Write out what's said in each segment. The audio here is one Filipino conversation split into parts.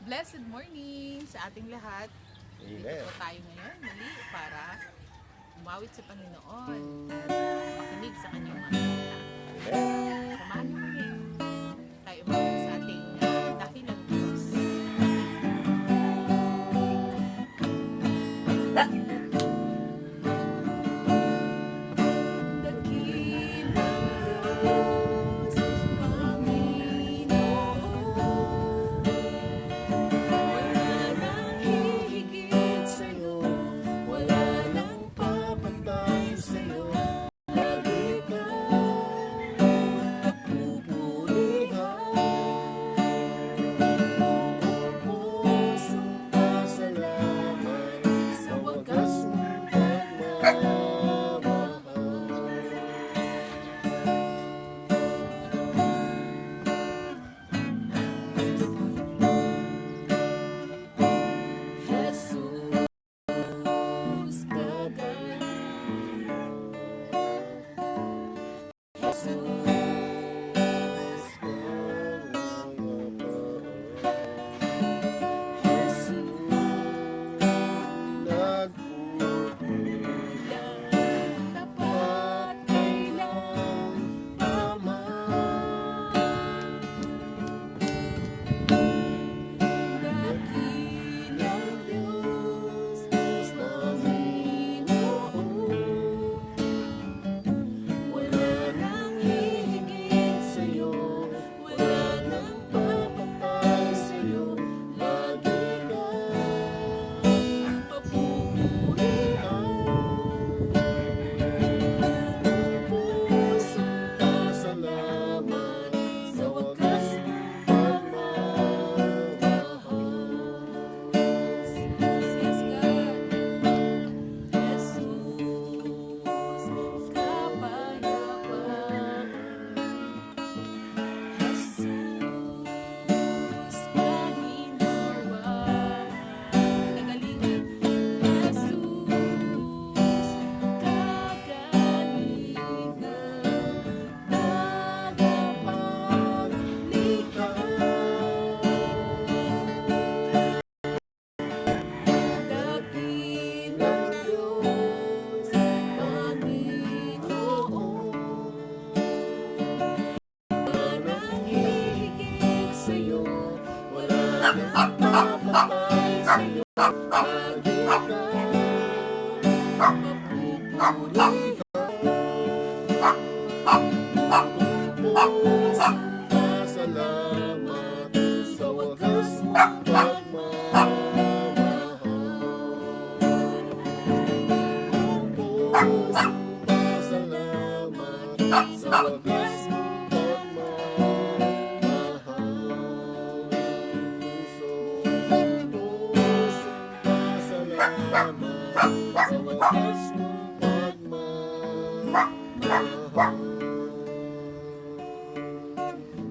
Blessed morning sa ating lahat. Dito Amen. po tayo ngayon muli para umawit sa Panginoon, makinig sa kanyang mga salita. Amen. Samahan niyo kami. Tayo umawit sa ating dakilang Diyos.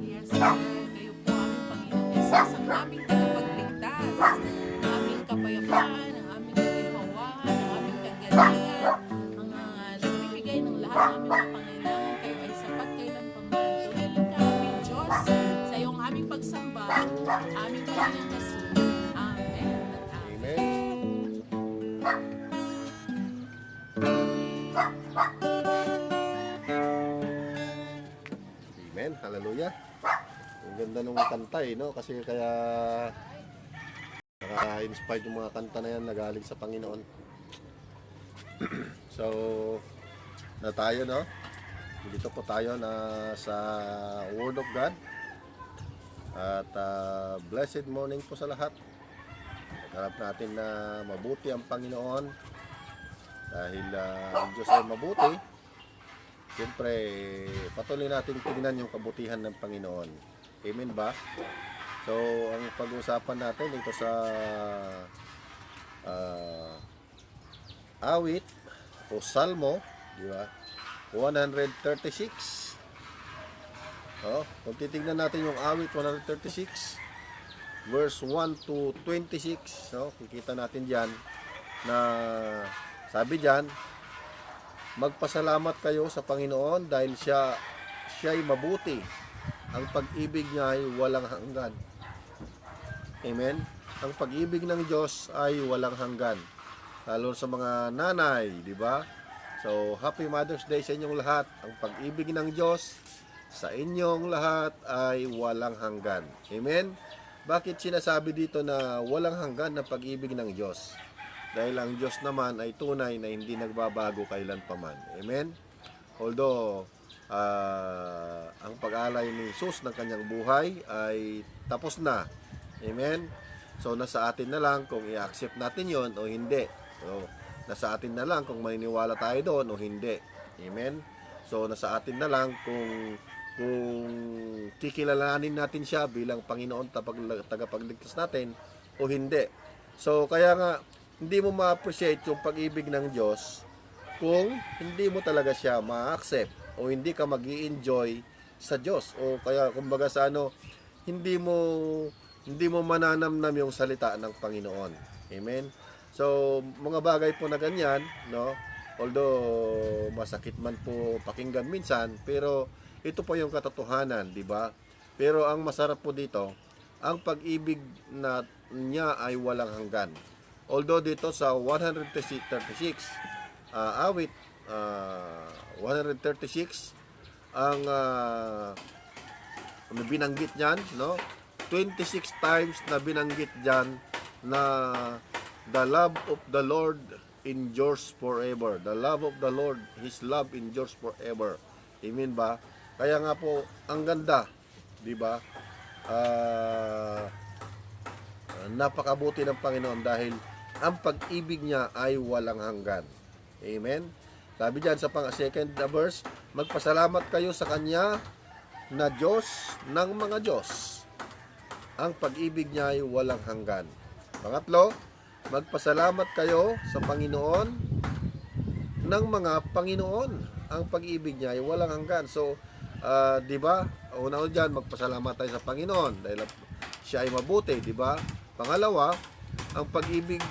Yes, kayo po aming Panginoon Jesus, ang aming tagapagligtas, ang aming kapayapaan, ang aming kaginhawahan, ang aming kagalingan, ang nagbibigay ng lahat ng aming mga pangailangan. Kayo ay sapat kailanpaman. Tumiling ka aming Diyos sa iyong aming pagsamba, aming Panginoon Jesus. Amen at amen. Amen. Hallelujah. Ang ganda ng kanta no? Kasi kaya naka-inspired yung mga kanta na yan na galing sa Panginoon. So, na tayo no? Dito po tayo na sa Word of God. At blessed morning po sa lahat. Harap natin na mabuti ang Panginoon. Dahil ang Diyos ay mabuti. Siyempre, patuloy natin tingnan yung kabutihan ng Panginoon. Amen ba? So, ang pag-uusapan natin dito sa awit o salmo, di ba? 136. Kung titignan natin yung awit 136, verse 1 to 26, kikita natin diyan na sabi diyan, magpasalamat kayo sa Panginoon dahil siya'y mabuti. Ang pag-ibig niya ay walang hanggan. Amen? Ang pag-ibig ng Diyos ay walang hanggan. Lalo sa mga nanay, di ba? So, Happy Mother's Day sa inyong lahat. Ang pag-ibig ng Diyos sa inyong lahat ay walang hanggan. Amen? Bakit sinasabi dito na walang hanggan na pag-ibig ng Diyos? Dahil ang Diyos naman ay tunay na hindi nagbabago kailanpaman. Amen? Although, ang pag-alay ni Jesus ng kanyang buhay ay tapos na. Amen? So, nasa atin na lang kung i-accept natin yon o hindi. So, nasa atin na lang kung maniniwala tayo doon o hindi. Amen? So, nasa atin na lang kung kikilalanin natin siya bilang Panginoon tagapagligtas natin o hindi. So, kaya nga, hindi mo ma-appreciate yung pag-ibig ng Diyos kung hindi mo talaga siya ma-accept o hindi ka mag-i-enjoy sa Diyos. O kaya, kumbaga sa hindi mo mananamnam yung salita ng Panginoon. Amen? So, mga bagay po na ganyan, no? Although masakit man po pakinggan minsan, pero ito po yung katotohanan, di ba? Pero ang masarap po dito, ang pag-ibig na niya ay walang hanggan. Although dito sa 136 awit 136 ang binanggit niyan, no? 26 times na binanggit diyan na the love of the Lord endures forever. The love of the Lord, His love endures forever. Amen ba? Kaya nga po, ang ganda, di ba? Napakabuti ng Panginoon dahil ang pag-ibig niya ay walang hanggan. Amen? Sabi diyan sa second verse, magpasalamat kayo sa Kanya na Diyos ng mga Diyos. Ang pag-ibig niya ay walang hanggan. Pangatlo, magpasalamat kayo sa Panginoon ng mga Panginoon. Ang pag-ibig niya ay walang hanggan. So, di ba? Una diyan, magpasalamat tayo sa Panginoon dahil siya ay mabuti, di ba? Pangalawa, ang pag-ibig,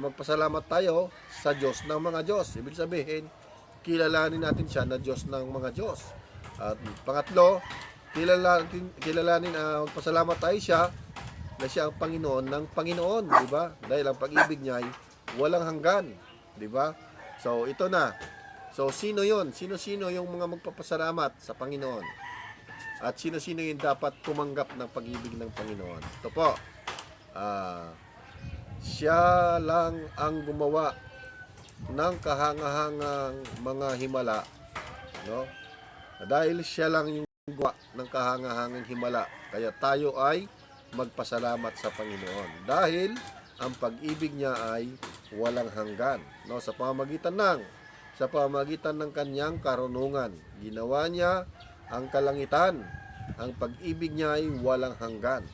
magpasalamat tayo sa Diyos ng mga Diyos. Ibig sabihin, kilalanin natin siya na Diyos ng mga Diyos. At pangatlo, magpasalamat tayo siya na siya ang Panginoon ng Panginoon, di ba? Dahil ang pag-ibig niya ay walang hanggan, di ba? So, ito na. So, sino yon? Sino-sino yung mga magpapasalamat sa Panginoon? At sino-sino yung dapat tumanggap ng pag-ibig ng Panginoon? Ito po. Siya lang ang gumawa ng kahangahangang mga himala, no? Dahil siya lang yung gumawa ng kahangahangang himala, kaya tayo ay magpasalamat sa Panginoon dahil ang pag-ibig niya ay walang hanggan, no? Sa pamamagitan ng kanyang karunungan, ginawa niya ang kalangitan. Ang pag-ibig niya ay walang hanggan.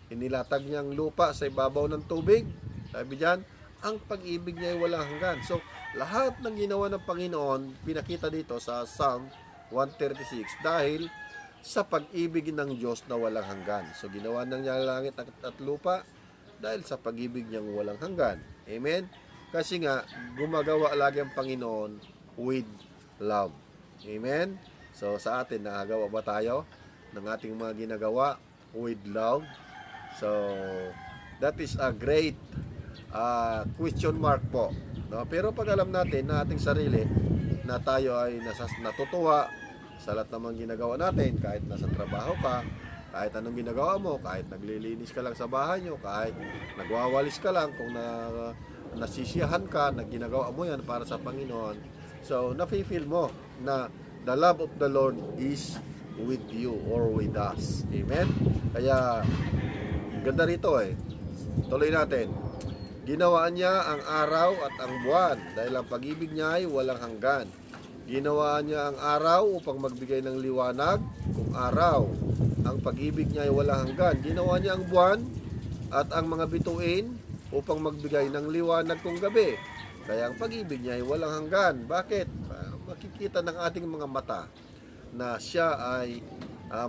Inilatag niya ang lupa sa ibabaw ng tubig. Sabi diyan, ang pag-ibig niya ay walang hanggan. So, lahat ng ginawa ng Panginoon, pinakita dito sa Psalm 136 dahil sa pag-ibig ng Diyos na walang hanggan. So, ginawa ng niya langit at lupa dahil sa pag-ibig niyang walang hanggan. Amen? Kasi nga, gumagawa lagi ang Panginoon with love. Amen? So, sa atin, nakagawa ba tayo ng ating mga ginagawa with love? So, that is a great question mark po. No? Pero pag alam natin na ating sarili na tayo ay natutuwa sa lahat ng mga ginagawa natin, kahit nasa trabaho ka, kahit anong ginagawa mo, kahit naglilinis ka lang sa bahay nyo, kahit nagwawalis ka lang, kung nasisiyahan ka, na ginagawa mo yan para sa Panginoon. So, nafe-feel mo na the love of the Lord is with you or with us. Amen? Kaya, ganda rito eh. Tuloy natin. Ginawa niya ang araw at ang buwan dahil ang pag-ibig niya ay walang hanggan. Ginawa niya ang araw upang magbigay ng liwanag kung araw. Ang pag-ibig niya ay walang hanggan. Ginawa niya ang buwan at ang mga bituin upang magbigay ng liwanag kung gabi. Kaya ang pag-ibig niya ay walang hanggan. Bakit? Makikita ng ating mga mata na siya ay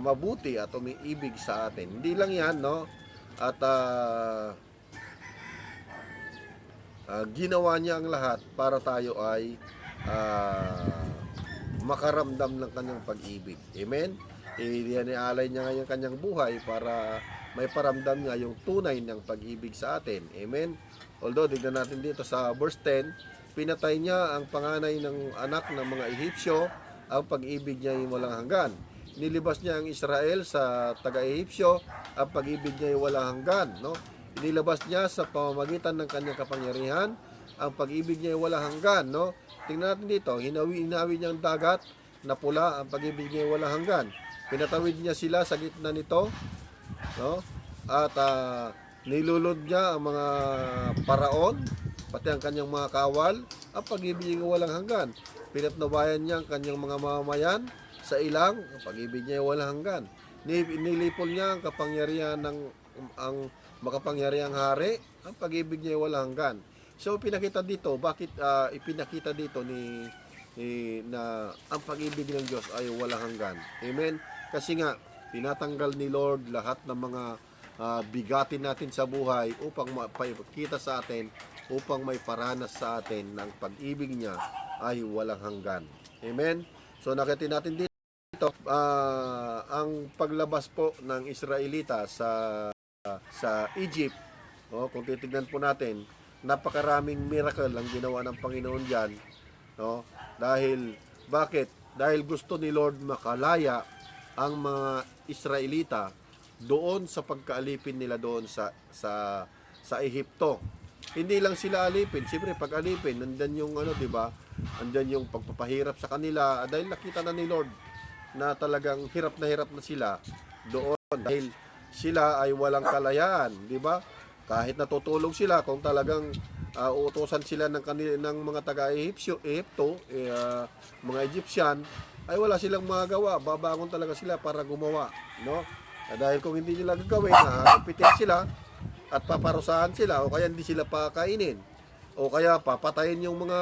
mabuti at umiibig sa atin. Hindi lang yan, no? At ginawa niya ang lahat para tayo ay makaramdam ng kanyang pag-ibig. Amen? Inialay niya ngayon kanyang buhay para may paramdam niya yung tunay ng pag-ibig sa atin. Amen? Although, tignan natin dito sa verse 10, pinatay niya ang panganay ng anak ng mga Ehipsyo, ang pag-ibig niya ay walang hanggan. Nilibas niya ang Israel sa taga-Ehipsyo, ang pag-ibig niya ay walang hanggan. No? Inilabas niya sa pamamagitan ng kanyang kapangyarihan, ang pag-ibig niya ay walang hanggan. No? Tingnan natin dito, hinawi niya ang dagat na pula, ang pag-ibig niya ay walang hanggan. Pinatawid niya sila sa gitna nito, no? At nilulod niya ang mga paraon, pati ang kanyang mga kawal, ang pag-ibig niya ay walang hanggan. Pinatnubayan niya ang kanyang mga mamamayan sa ilang, ang pag-ibig niya ay walang hanggan. Nilipol niya ang kapangyarihan ng ang makapangyarihang hari, ang pag-ibig niya ay walang hanggan. So pinakita dito, bakit ipinakita dito na ang pag-ibig ng Diyos ay walang hanggan. Amen? Kasi nga, tinatanggal ni Lord lahat ng mga bigatin natin sa buhay upang mapakita sa atin, upang may paranas sa atin ng pag-ibig niya ay walang hanggan. Amen? So nakita natin dito, ang paglabas po ng Israelita sa Egypt, kung titignan po natin, napakaraming miracle ang ginawa ng Panginoon diyan, no? Bakit? Dahil gusto ni Lord makalaya ang mga Israelita doon sa pagkaalipin nila doon sa Ehipto. Hindi lang sila alipin, siyempre pag alipin, nandiyan yung di ba? Nandiyan yung pagpapahirap sa kanila dahil nakita na ni Lord na talagang hirap na sila doon dahil sila ay walang kalayaan, di ba? Kahit natutulog sila kung talagang uutusan sila ng mga taga-Ehipto, mga Egyptian, ay wala silang magawa. Babangon talaga sila para gumawa, no? Dahil kung hindi nila gagawin, pitin sila at paparusahan sila, o kaya hindi sila pakainin, o kaya papatayin yung mga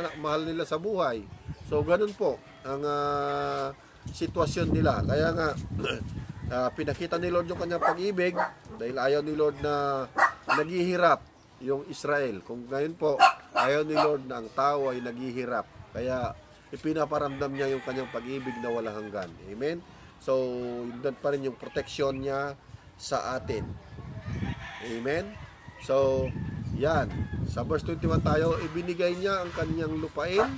anak mahal nila sa buhay. So ganun po ang sitwasyon nila. Kaya nga pinakita ni Lord yung kanyang pag-ibig dahil ayaw ni Lord na naghihirap yung Israel. Kung ngayon po, ayaw ni Lord na ang tao ay naghihirap. Kaya ipinaparamdam niya yung kanyang pag-ibig na walang hanggan. Amen? So, yun pa rin yung protection niya sa atin. Amen? So, yan. Sa verse 21 tayo, ibinigay niya ang kanyang lupain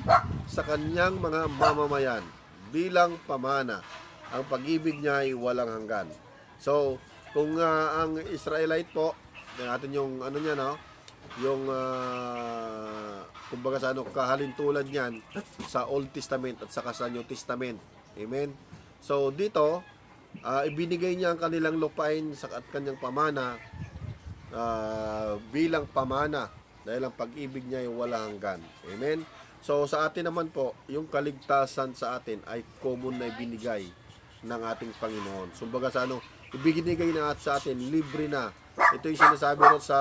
sa kanyang mga mamamayan bilang pamana. Ang pag-ibig niya ay walang hanggan. So, kung ang Israelite po, natin yung niya, no? Yung kumbaga sa kahalintulad niyan sa Old Testament at saka sa New Testament. Amen. So dito ibinigay niya ang kanilang lupain at kanyang pamana bilang pamana dahil ang pag-ibig niya ay walang hanggan. Amen. So sa atin naman po, yung kaligtasan sa atin ay common na ibinigay ng ating Panginoon. Kumbaga sa ibinigay na sa atin, libre na. Ito yung sinasabi sa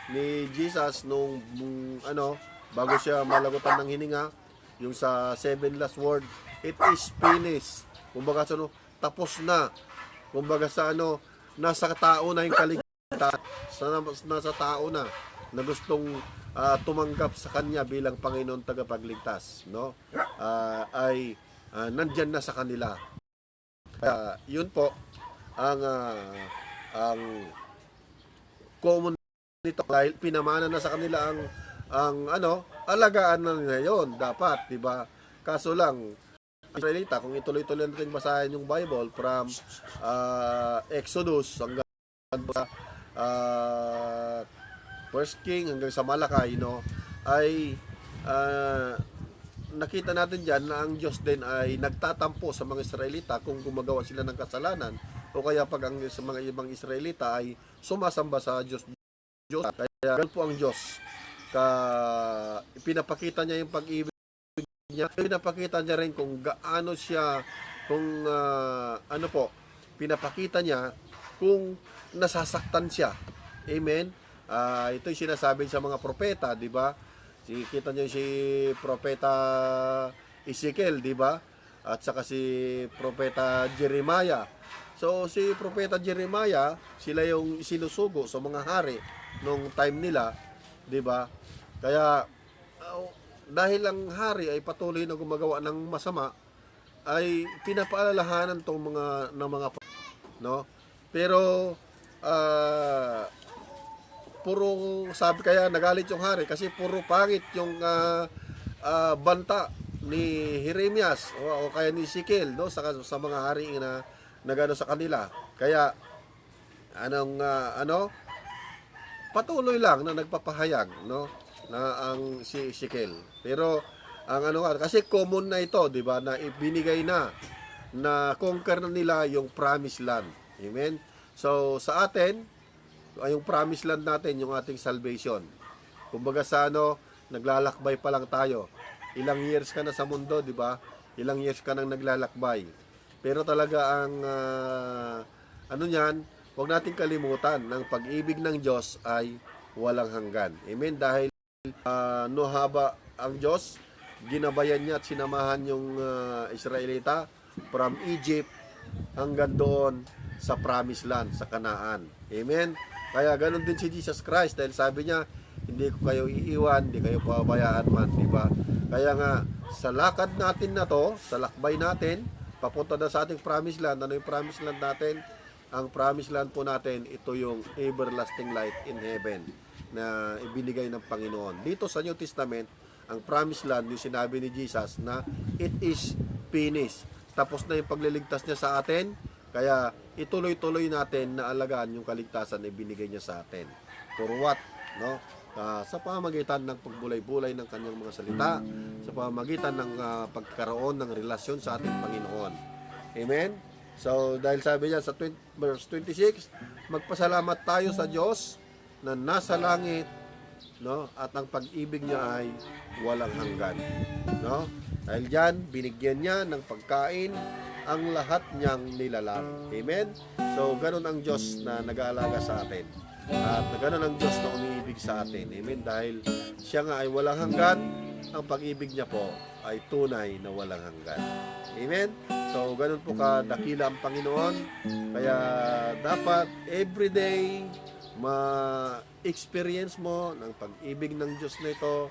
ni Jesus nung bago siya malagutan ng hininga, yung sa 7 last word, it is finished. Kumbaga sa tapos na. Kumbaga sa nasa tao na yung kaligtasan, nasa tao na gustong tumanggap sa kanya bilang Panginoon tagapagligtas, no? Ay nandyan na sa kanila. Kaya yun po ang common nito dahil pinamana na sa kanila ang alagaan na nila yon dapat, di ba? Kaso lang Israelita, kung ituloy-tuloy natin basahin yung Bible from Exodus hanggang sa First King hanggang sa Malakay, ay nakita natin diyan na ang Diyos din ay nagtatampo sa mga Israelita kung gumagawa sila ng kasalanan, o kaya pag sa mga ibang Israelita ay sumasamba sa Diyos. Kaya ganun po ang Diyos. Pinapakita niya yung pag-ibig niya. Pinapakita niya rin kung gaano siya, kung pinapakita niya kung nasasaktan siya. Amen? Ito yung sinasabi sa mga propeta, di ba? Kita niyo si propeta Ezekiel, di ba? At saka si propeta Jeremiah. So si propeta Jeremiah, sila yung sinusugo sa mga hari nung time nila, di ba? Kaya dahil ang hari ay patuloy na gumagawa ng masama, ay pinapaalalahanan tong mga Pero puro sabi kaya nagalit yung hari kasi puro pangit yung banta ni Jeremias o kaya ni Ezekiel, no, sa mga hari na nagano sa kanila. Kaya patuloy lang na nagpapahayag, no, na ang si Ezekiel. Pero ang kasi common na ito, di ba, na ibinigay na conquer na nila yung promised land. Amen. So sa atin, yung promised land natin, yung ating salvation. Kumbaga sa naglalakbay pa lang tayo. Ilang years ka na sa mundo, di ba? Ilang years ka nang naglalakbay. Pero talaga ang huwag nating kalimutan ng pag-ibig ng Diyos ay walang hanggan. Amen. Dahil haba ang Diyos, ginabayan niya at sinamahan yung Israelita from Egypt hanggang doon sa promised land, sa Kanaan. Amen. Kaya ganun din si Jesus Christ dahil sabi niya, hindi ko kayo iiwan, hindi kayo pabayaan man, di ba? Kaya nga, sa lakad natin na to, sa lakbay natin, papunta na sa ating promised land. Ano yung promised land natin? Ang promised land po natin, ito yung everlasting light in heaven na ibinigay ng Panginoon. Dito sa New Testament, ang promised land, yung sinabi ni Jesus na it is finished. Tapos na yung pagliligtas niya sa atin, kaya ituloy-tuloy natin na alagaan yung kaligtasan na ibinigay niya sa atin. For what? No? Sa pamamagitan ng pagbulay-bulay ng kanyang mga salita, sa pamamagitan ng pagkaroon ng relasyon sa ating Panginoon. Amen? So, dahil sabi niya sa verse 26, magpasalamat tayo sa Diyos na nasa langit, no? At ang pag-ibig niya ay walang hanggan. No? Dahil diyan, binigyan niya ng pagkain ang lahat niyang nilalang. Amen? So, ganun ang Diyos na nag-aalaga sa atin. At ganun ang Diyos na umiibig sa atin. Amen? Dahil siya nga ay walang hanggan, ang pag-ibig niya po ay tunay na walang hanggan. Amen? So, ganun po kadakila ang Panginoon. Kaya dapat everyday ma-experience mo ng pag-ibig ng Diyos na ito.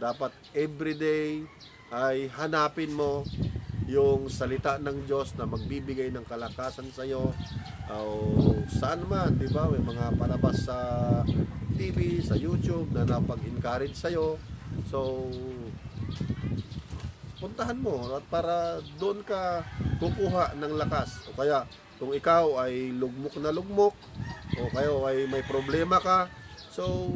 Dapat everyday ay hanapin mo yung salita ng Diyos na magbibigay ng kalakasan sa iyo o saan man, di ba? May mga palabas sa TV, sa YouTube na napag-encourage sa iyo. So, puntahan mo at para doon ka kukuha ng lakas. O kaya, kung ikaw ay lugmok na lugmok o kayo ay may problema ka, so,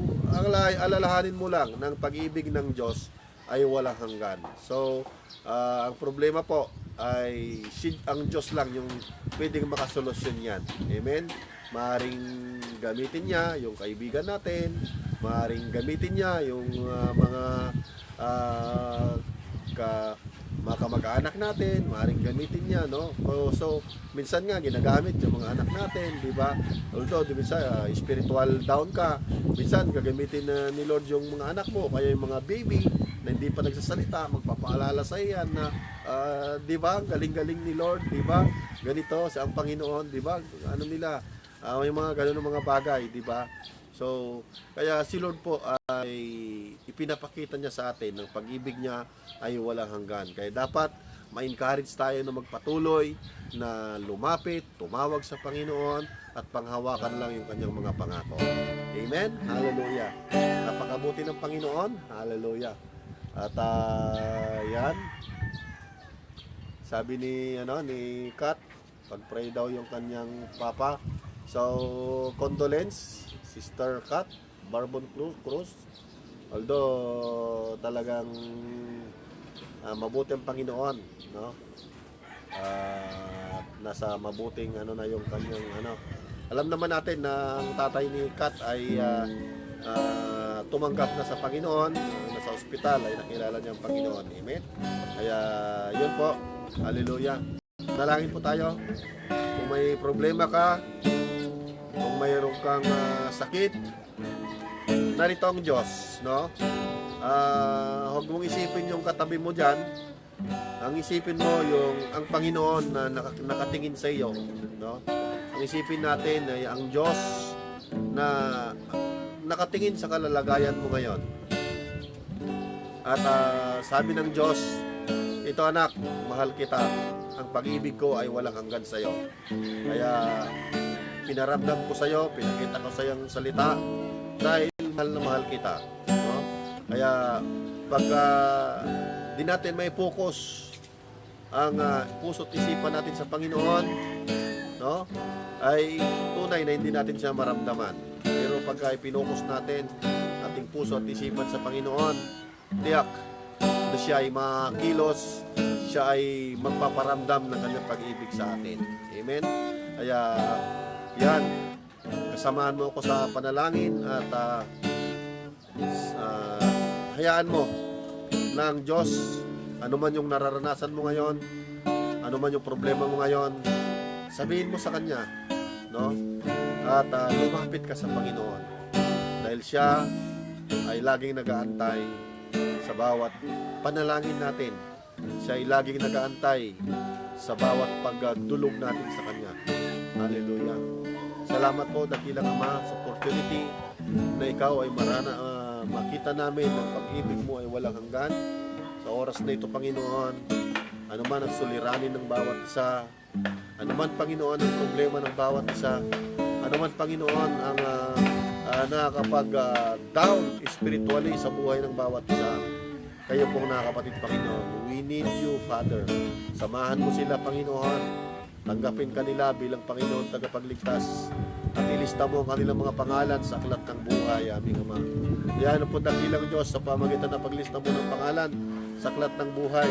alalahanin mo lang ng pag-ibig ng Diyos ay walang hanggan. So, ang problema po ay ang Diyos lang yung pwedeng makasolusyon yan. Amen? Maaring gamitin niya yung kaibigan natin, maaring gamitin niya yung mga kamag-anak natin, maaring gamitin niya, no? So minsan nga ginagamit yung mga anak natin, di ba? Although minsan spiritual down ka, minsan gagamitin ni Lord yung mga anak mo, kaya yung mga baby na hindi pa nagsasalita, magpapaalala sa iyan na di ba, galing-galing ni Lord, di ba? Ganito sa ang Panginoon, di ba? Ano nila, may mga ganun mga bagay, di ba? So, kaya si Lord po ay ipinapakita niya sa atin ng pag-ibig niya ay walang hanggan. Kaya dapat ma-encourage tayo na magpatuloy, na lumapit, tumawag sa Panginoon at panghawakan lang yung kanyang mga pangako. Amen? Hallelujah. Napakabuti ng Panginoon. Hallelujah. At yan. Sabi ni Kat, pag-pray daw yung kanyang papa. So, condolence, Sister Kat, Barbon Cruz. Although talagang mabuti ang Panginoon, no? Nasa mabuting na yung kanyang Alam naman natin na ang tatay ni Kat ay tumanggap na sa Panginoon, nasa ospital ay nakilala niya ang Panginoon. Amen. Kaya yun po. Hallelujah. Dalangin po tayo. Kung may problema ka, kung mayroon kang sakit, narito ang Diyos, no? Huwag mong isipin yung katabi mo dyan. Ang isipin mo yung ang Panginoon na nakatingin sa iyo, no? Ang isipin natin ay ang Diyos na nakatingin sa kalalagayan mo ngayon. At sabi ng Diyos, ito anak, mahal kita. Ang pag-ibig ko ay walang hanggan sa iyo. Kaya pinaramdam ko sa iyo, pinakita ko sa iyo ang salita dahil mahal na mahal kita, no? Kaya pag di natin may focus ang puso't isipan natin sa Panginoon, no? Ay tunay na hindi natin siya maramdaman. Pero pagka ipinokus natin ating puso at isipan sa Panginoon, tiyak na siya ay makilos, siya ay magpaparamdam ng kanyang pag-ibig sa atin. Amen? Kaya yan, kasamahan mo ako sa panalangin at hayaan mo ng Diyos, ano man yung nararanasan mo ngayon, ano man yung problema mo ngayon, sabihin mo sa Kanya, no? At lumapit ka sa Panginoon dahil siya ay laging nag-aantay sa bawat panalangin natin. Siya ay laging nag-aantay sa bawat pagdulog natin sa Kanya. Hallelujah. Salamat po, dakilang Ama, sa opportunity na ikaw ay makita namin ang pag-ibig mo ay walang hanggan. Sa oras na ito, Panginoon, ano man ang suliranin ng bawat isa, ano man, Panginoon, ang problema ng bawat isa, ano man, Panginoon, ang nakakapag-down spiritually sa buhay ng bawat isa, kayo pong nakakapatid, Panginoon, we need you, Father. Samahan mo sila, Panginoon. Tanggapin kanila bilang Panginoon tagapagligtas at ilista mo ang kanilang mga pangalan sa aklat ng buhay, aming Ama. Yan po dakilang Diyos, sa pamagitan ng paglista mo ng pangalan sa aklat ng buhay,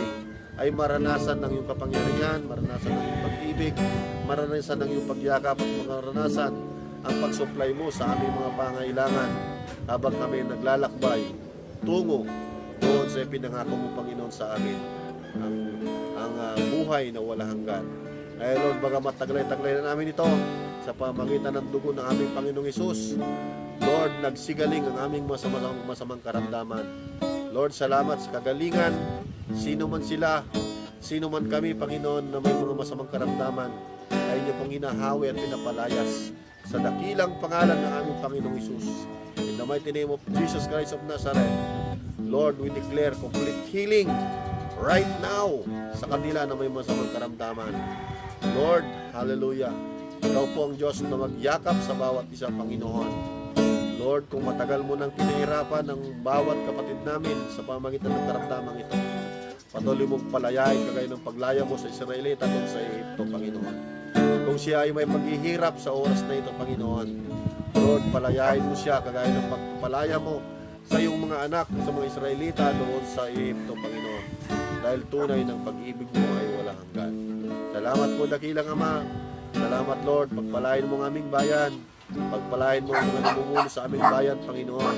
ay maranasan ng iyong kapangyarihan, maranasan ng iyong pag-ibig, maranasan ng iyong pagyakap at maranasan ang pag-supply mo sa aming mga pangailangan habang kami naglalakbay tungo doon sa pinangako mo, Panginoon, sa amin, ang buhay na wala hanggan. Ay Lord, bagamat taglay-taglay na namin ito sa pamagitan ng dugo ng aming Panginoong Hesus, Lord, nagsigaling ang aming masamang karamdaman. Lord, salamat sa kagalingan. Sino man sila, sino man kami, Panginoon, na may mga masamang karamdaman, ay inyo pong hinahawi at pinapalayas sa dakilang pangalan ng aming Panginoong Hesus. In the mighty name of Jesus Christ of Nazareth, Lord, we declare complete healing right now sa kanila na may masamang karamdaman. Lord, hallelujah. Ikaw po ang Diyos na magyakap sa bawat isa, Panginoon. Lord, kung matagal mo nang pinahirapan ng bawat kapatid namin sa pamagitan ng karamdamang ito, patuloy mong palayain kagaya ng paglaya mo sa Israelita doon sa Egypto, Panginoon. Kung siya ay may paghihirap sa oras na ito, Panginoon, Lord, palayain mo siya kagaya ng pagpalaya mo sa iyong mga anak, sa mga Israelita doon sa Egypto, Panginoon. Dahil tunay ng pag-ibig mo ay walang hanggan. Salamat po, dakilang Ama. Salamat, Lord. Pagpalain mo ang aming bayan. Pagpalain mo ang mga namumuno sa aming bayan, Panginoon.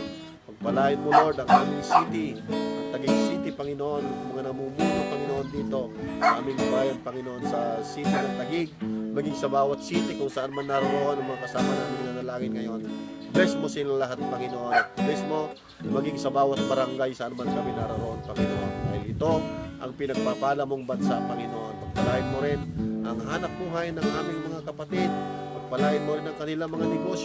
Pagpalain mo, Lord, ang aming city, ang Taguig City, Panginoon. Mga namumuno, Panginoon, dito sa aming bayan, Panginoon, sa city ng Taguig, maging sa bawat city kung saan man naroon ang mga kasama namin na nalangin ngayon. Bless mo silang lahat, Panginoon. Bless mo maging sa bawat barangay saan man kami naroon, Panginoon. Dahil ito ang pinagpapala mong bansa, Panginoon. Pagpalain mo rin ang hanap buhay ng aming mga kapatid. Pagpalain mo rin ang kanilang mga negosyo.